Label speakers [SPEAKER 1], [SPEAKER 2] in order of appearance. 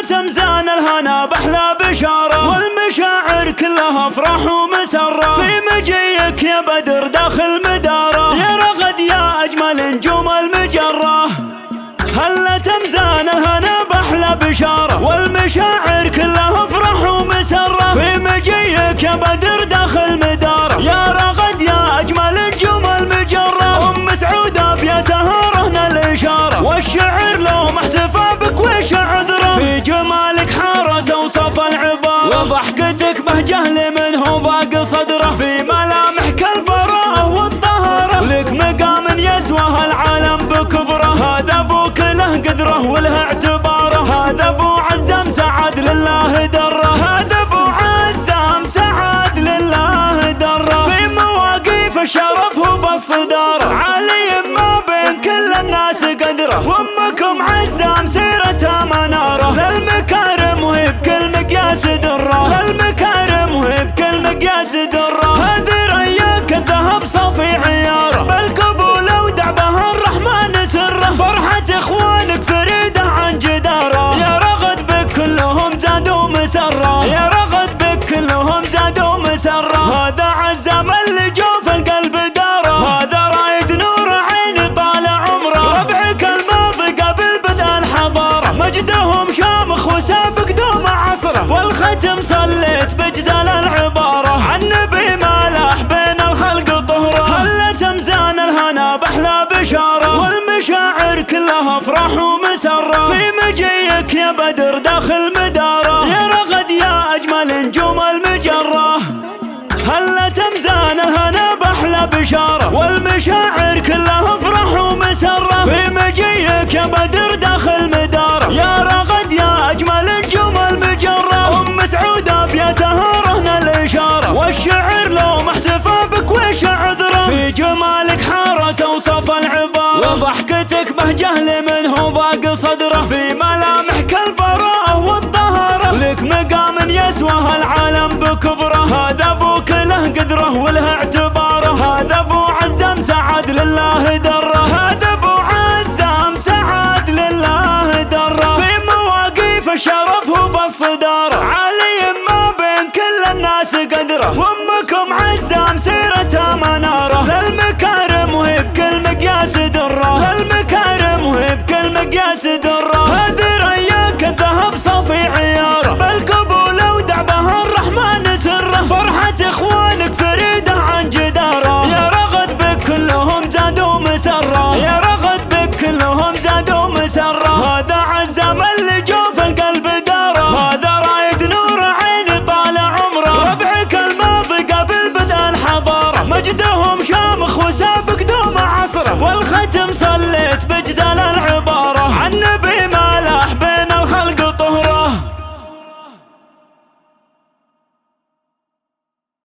[SPEAKER 1] تمزان الهنا بأحلى بشارة، والمشاعر كلها افراح ومسرة، في مجيك يا بدر داخل مداره، يا رغد يا أجمل نجوم المجرة. هلا تمزان الهنا بأحلى بشارة، والمشاعر كلها افراح ومسرة، في مجيك يا بدر داخل مداره، يا رغد يا أجمل نجوم المجرة. أم سعودة بيتها رهن الإشارة، والشعر لو محتفى بك وش عذره، في جمالك حارة توصف العبارة، وضحكتك بهجة لمن هو ضاق صدره، في ملامحك البراءة والطهارة، لك مقام يسوى العالم بكبره. هذا ابوك له قدره وله اعتباره، هذا ابو عزام سعد لله دره، هذا ابو عزام سعد لله دره، في مواقف الشرف هو في الصدارة، عالي ما بين كل الناس قدره، وامكم عزام سيرتها مناره، للمكارم وهي بكل مقياس دره، للمكارم وهي بكل مقياس دره. هذه رياك الذهب صافي عياره، بالقبول ودعبها الرحمن سره، فرحة اخوانك فريدة عن جداره، يا رغد بك كلهم زادوا مسره، يا رغد بك كلهم زادوا مسره. هذا عزام اللي جوف القلب داره، هذا رايد نور عيني طال عمره، ربعك الماضي قبل بدء الحضاره، مجدهم شامخ وسابق دوم عصره، والختم صليت بجزال العباره، عن نبي مالح بين الخلق طهره. هلا تمزان الهنا بأحلى بشاره، والمشاعر كلها افراح ومسره، في مجيك يا بدر داخل مداره، يا رغد يا أجمل نجوم المجرة. هلا تمزان الهنا بأحلى بشارة، والمشاعر كلها افراح ومسرة، في مجيك يا بدر داخل مداره، يا رغد يا أجمل نجوم المجرة. أم سعودة بيتها رهن الإشارة، والشعر لو محتفى بك وش عذره، في جمالك حارة توصف العبارة، وضحكتك بهجة لمن هو ضاق صدره، في ملامحك البراءة والطهارة، لك مقام يسوى العالم بكبره. هذا ابوك له قدره وله اعتباره، هذا ابو عزام سعد لله دره، هذا ابو عزام سعد لله دره، في مواقف الشرف هو في الصدارة، عالي ما بين كل الناس قدره.